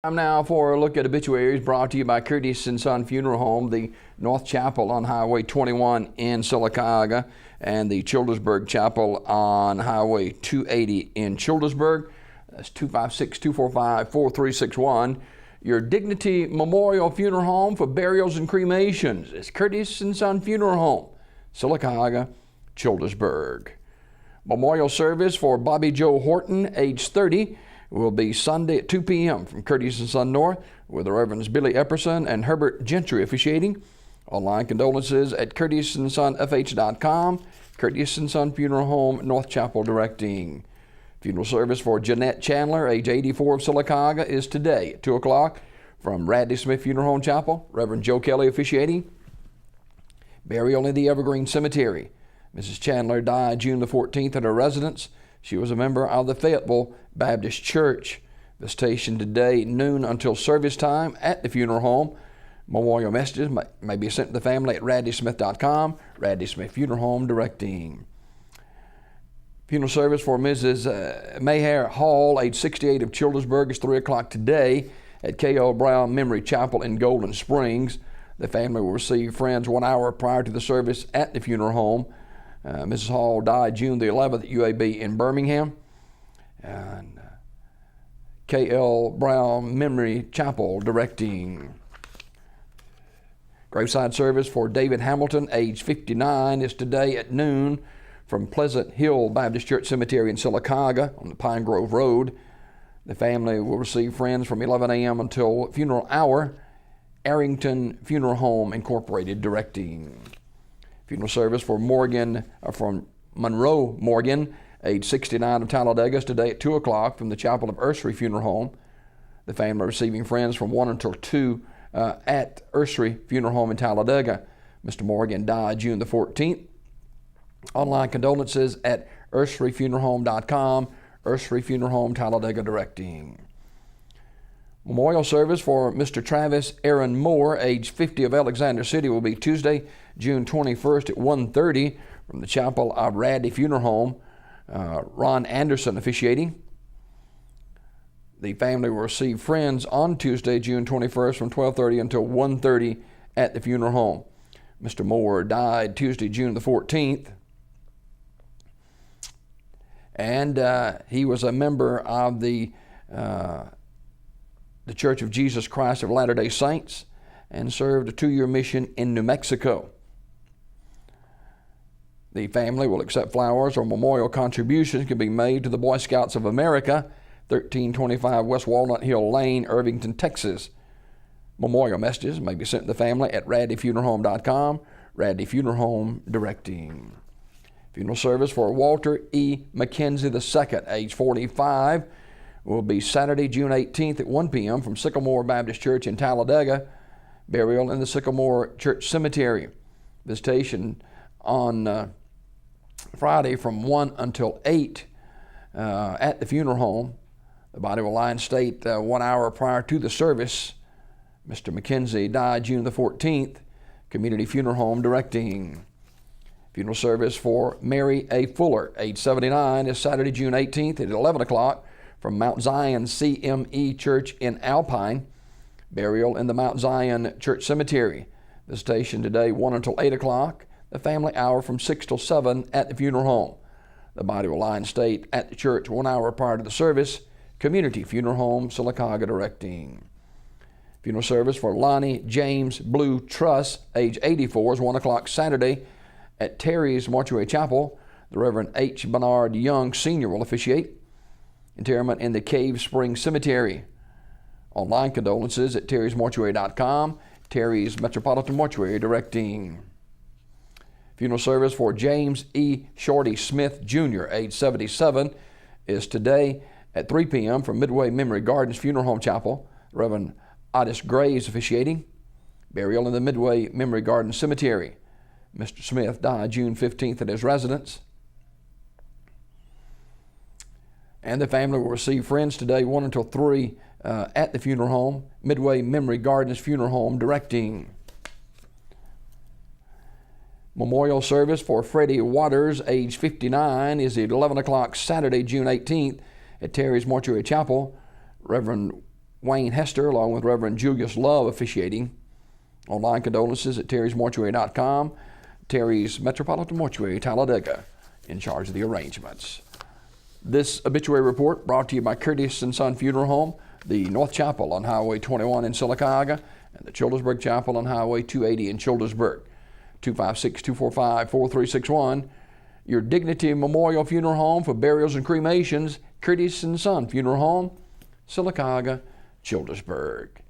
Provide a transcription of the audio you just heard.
Time now for a look at obituaries brought to you by Curtis & Son Funeral Home, the North Chapel on Highway 21 in Sylacauga, and the Childersburg Chapel on Highway 280 in Childersburg. That's 256-245-4361. Your Dignity Memorial Funeral Home for burials and cremations is Curtis & Son Funeral Home, Sylacauga, Childersburg. Memorial service for Bobby Joe Horton, age 30, will be Sunday at 2 p.m. from Curtis & Son North, with the Reverends Billy Epperson and Herbert Gentry officiating. Online condolences at curtisondsonfh.com. Curtis & Son Funeral Home, North Chapel directing. Funeral service for Jeanette Chandler, age 84 of Sylacauga, is today at 2 o'clock from Radley Smith Funeral Home Chapel. Reverend Joe Kelly officiating. Burial in the Evergreen Cemetery. Mrs. Chandler died June the 14th at her residence. She was a member of the Fayetteville Baptist Church. Visitation today, noon until service time at the funeral home. Memorial messages may be sent to the family at radleysmith.com. Radley Smith Funeral Home directing. Funeral service for Mrs. Mayhair Hall, age 68 of Childersburg, is 3 o'clock today at K.L. Brown Memory Chapel in Golden Springs. The family will receive friends 1 hour prior to the service at the funeral home. Mrs. Hall died June the 11th at UAB in Birmingham. And K.L. Brown Memory Chapel directing. Graveside service for David Hamilton, age 59, is today at noon from Pleasant Hill Baptist Church Cemetery in Sylacauga on the Pine Grove Road. The family will receive friends from 11 a.m. until funeral hour. Arrington Funeral Home Incorporated directing. Funeral service for from Monroe Morgan, age 69 of Talladega, is today at 2 o'clock from the Chapel of Ursery Funeral Home. The family receiving friends from 1 until 2 at Ursery Funeral Home in Talladega. Mr. Morgan died June the 14th. Online condolences at urseryfuneralhome.com. Ursery Funeral Home, Talladega directing. Memorial service for Mr. Travis Aaron Moore, age 50 of Alexander City, will be Tuesday, June 21st at 1:30 from the Chapel of Radley Funeral Home. Ron Anderson officiating. The family will receive friends on Tuesday, June 21st from 12:30 until 1:30 at the funeral home. Mr. Moore died Tuesday, June the 14th. And he was a member of the Church of Jesus Christ of Latter-day Saints and served a 2-year mission in New Mexico. The family will accept flowers or memorial contributions can be made to the Boy Scouts of America, 1325 West Walnut Hill Lane, Irvington, Texas. Memorial messages may be sent to the family at radleyfuneralhome.com. Radley Funeral Home directing. Funeral service for Walter E. McKenzie II, age 45, will be Saturday, June 18th at 1 p.m. from Sycamore Baptist Church in Talladega. Burial in the Sycamore Church Cemetery. Visitation on Friday from 1 until 8 at the funeral home. The body will lie in state 1 hour prior to the service. Mr. McKenzie died June the 14th. Community Funeral Home directing. Funeral service for Mary A. Fuller, age 79, is Saturday, June 18th at 11 o'clock from Mount Zion CME Church in Alpine. Burial in the Mount Zion Church Cemetery. Visitation today 1 until 8 o'clock. The family hour from 6 till 7 at the funeral home. The body will lie in state at the church 1 hour prior to the service. Community Funeral Home, Sylacauga directing. Funeral service for Lonnie James Blue Truss, age 84, is 1 o'clock Saturday at Terry's Mortuary Chapel. The Reverend H. Bernard Young Sr. will officiate. Interment in the Cave Spring Cemetery. Online condolences at terrysmortuary.com. Terry's Metropolitan Mortuary directing. Funeral service for James E. Shorty Smith Jr., age 77, is today at 3 p.m. from Midway Memory Gardens Funeral Home Chapel. Reverend Otis Gray is officiating. Burial in the Midway Memory Gardens Cemetery. Mr. Smith died June 15th at his residence. And the family will receive friends today 1 until 3 at the funeral home. Midway Memory Gardens Funeral Home directing. Memorial service for Freddie Waters, age 59, is at 11 o'clock Saturday, June 18th at Terry's Mortuary Chapel. Reverend Wayne Hester, along with Reverend Julius Love, officiating. Online condolences at terrysmortuary.com. Terry's Metropolitan Mortuary, Talladega, in charge of the arrangements. This obituary report brought to you by Curtis & Son Funeral Home, the North Chapel on Highway 21 in Sylacauga, and the Childersburg Chapel on Highway 280 in Childersburg. 256-245-4361. Your Dignity Memorial Funeral Home for burials and cremations, Curtis & Son Funeral Home, Sylacauga, Childersburg.